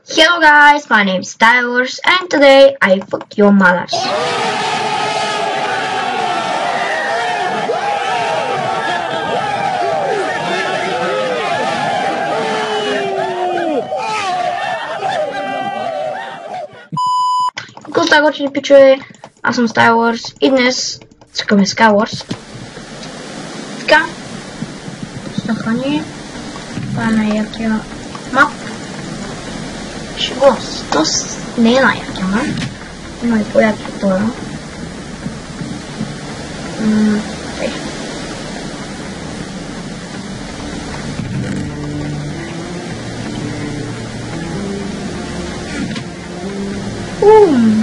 Hello guys, my name is Stylers and today I fuck your mothers. Гостагочни пичове, аз съм Stylers и днес цъкаме Skywars. Така, стъпани, това е най-якия мап. Шегост, то не е най-якия мап, има и по-яки от това.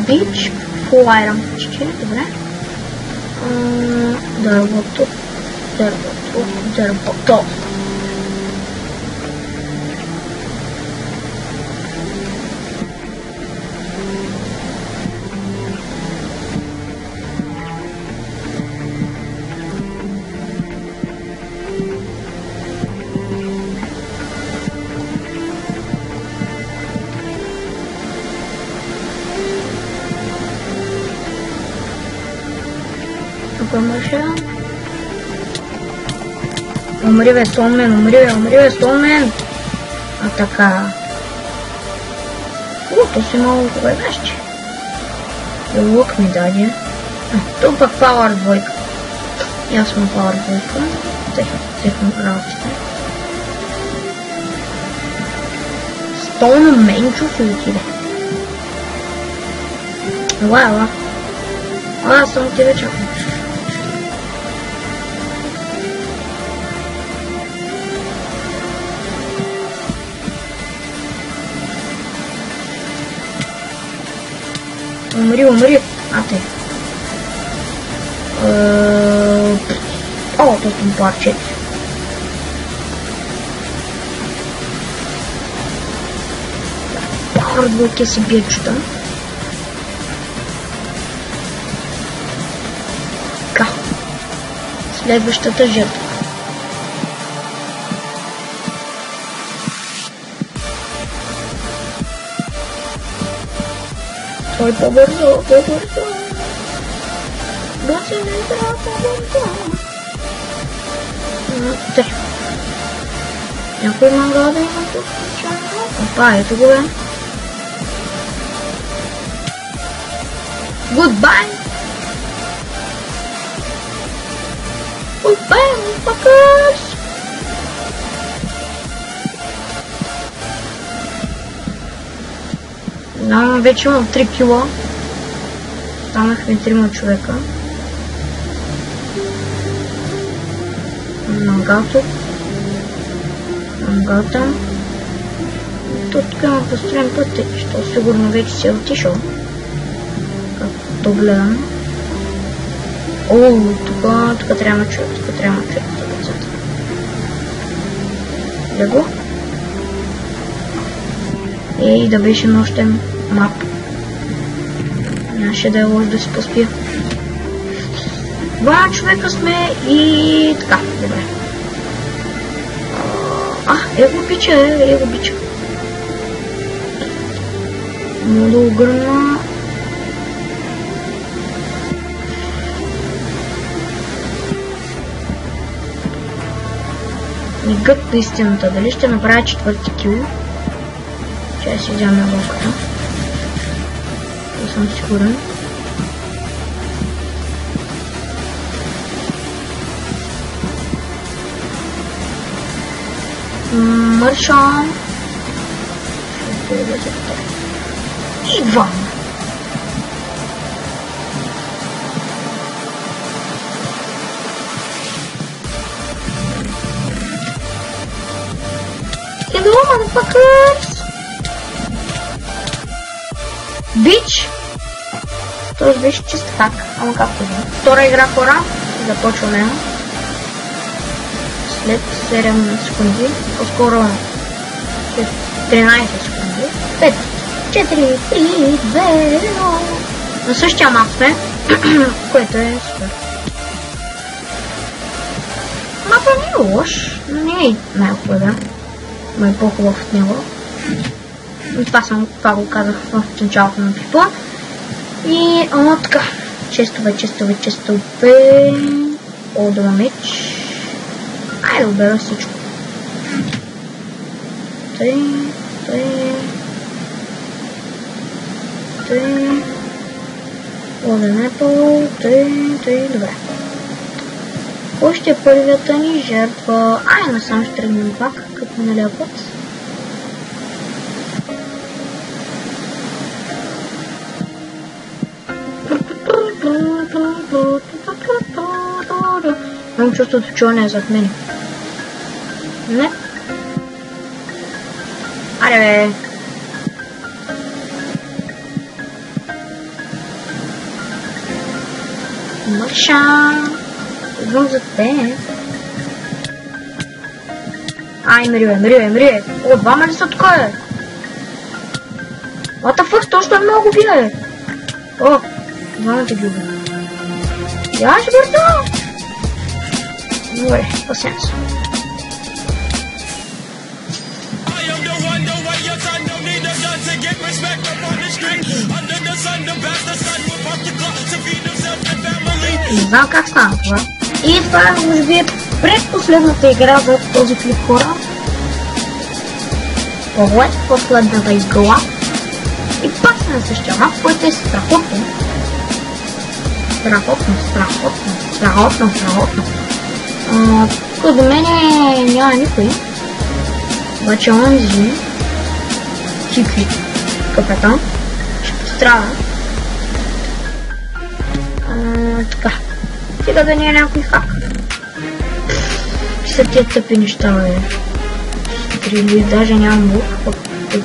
Бич, флайрам, че добре. Дървото. Умри бе, Стоунмен, А така. То си много добре вещи. И лук ми даде. Тук пък пауър двойка. И аз съм пауър двойка. Техно работите. Стоунменчо си отиде. Ела. Аз съм ти вече. Умри. Те. То съм парче. Пауър двойка си биечета. Следващата жертва. Той по-бързо. Гаси не трябва по-бързо. Тъй. Някой мангал да има тук. Опа, ето го бе. Goodbye! Goodbye, fuckers! Да, вече имам 3 кила. Станахме 3 човека. Мангато. Тук има построен път, що сигурно вече си е отишъл. Както гледам. Тук трябва човек, Лего. И да беше нощен мап. Нямаше да е лошо да си поспия. 2 човека сме и така, добре. Его бича. Мога да огърна. И гът на истината. Дали ще направя 4-ти кил? Чай си взема лодката. Не съм сигурен. Мършам. Иван. Hello, motherfuckers! Бич! Този беше чист хак, ама както да. Втора игра хора, започваме. След 7 секунди, по-скоро след 13 секунди. 5, 4, 3, 2, 1. На същия мап сме, което е супер. Мапа не е лош, но не е най-хубавия. Но е по-хубав от него. И това го казах в началото на клипа. И така. Честове. О, да меч. Айде, обера всичко. Тъй. Golden Apple, тъй, добре. Кой ще е първията ни жертва? Айде, насам ще тръгнем пак, като миналия път. Имам чувството, че он е зад мен. Не. Аре, бе. Мърша. Идвам за те. Ай, мри. О, двама ли са тук, е? What the fuck, точно много бие. О, двама те ги убия. Я ще бързо. Добре, пасен се. Не знам как стана това. И това може би е предпоследната игра за този клип, хора. Последната изгла. И пак се на същия мап, който е страхотно. Тук до мене няма никой. Обаче онзи Кики, капетан, ще пострада. Така. Сега да не е някой хак. Са тия тъпи неща, бе. Стрели, даже нямам лук, пък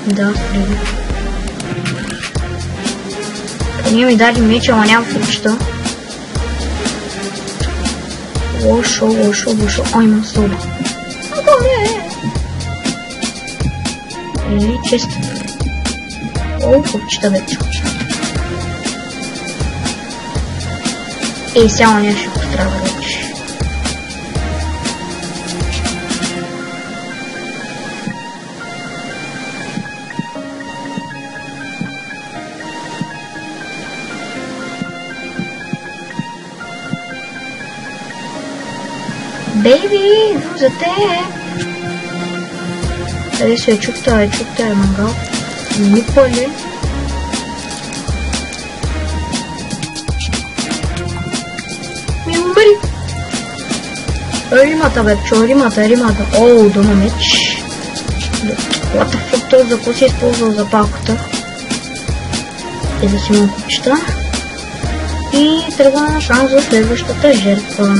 ми дава стрели. Ние ми даде меч, ама няма фричета. Лошо. О, имам стълба. Често. О, купчета вече. Сега нещо ще пострада вече. Бейби, идвам за те. Къде се е чукта, мангал? Никой ли? Ми умри! Римата, бе, чо, римата. О, дома меч. What the fuck, този за какво си използвал запалката? И да си имам купчета. И тръгвам насам за следващата жертва.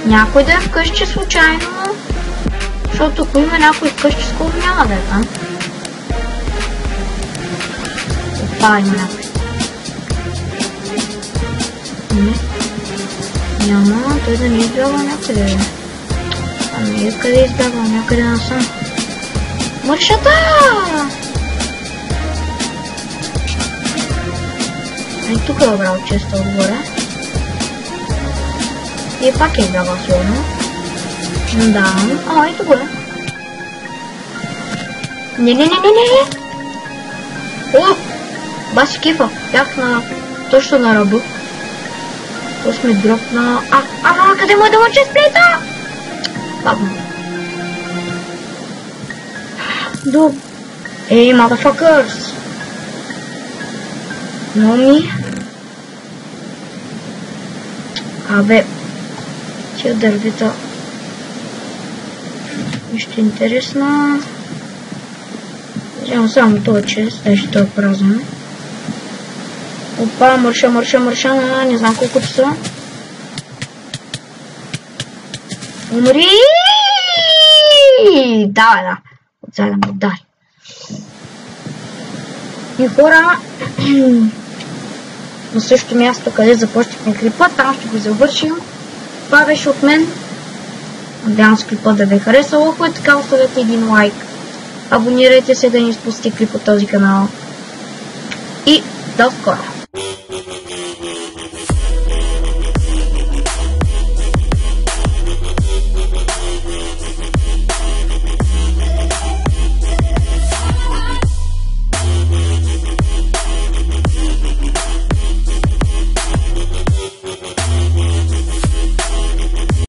Някой да е вкъщи случайно, защото ако има някой вкъщи, скоро няма да е там. Опа, има някой. Не. Няма, той да не избягва някъде. Ами къде избягва? Някъде насам. Мършата! И тук е обрал често отгоре. И пак е избягал силно. Да. И тук е. Не. О! Баси кефа. Бях точно на ръба. То сме дропна... къде му е да мъче сплита? Бабно. Ей, motherfuckers! Номи. Абе. Тия дървета. Нищо интересно. Вземам само този чест, даже той е празен. Опа, мърша, не знам колкото са. Умри! Да. Отзадам го, дай. И хора, на същото място, къде започнахме клипа, там ще го завършим. Това беше от мен. Надявам се клипа да ви е харесал. Ако е така, оставете един лайк. Абонирайте се да не изпустите клип от този канал. и до скоро!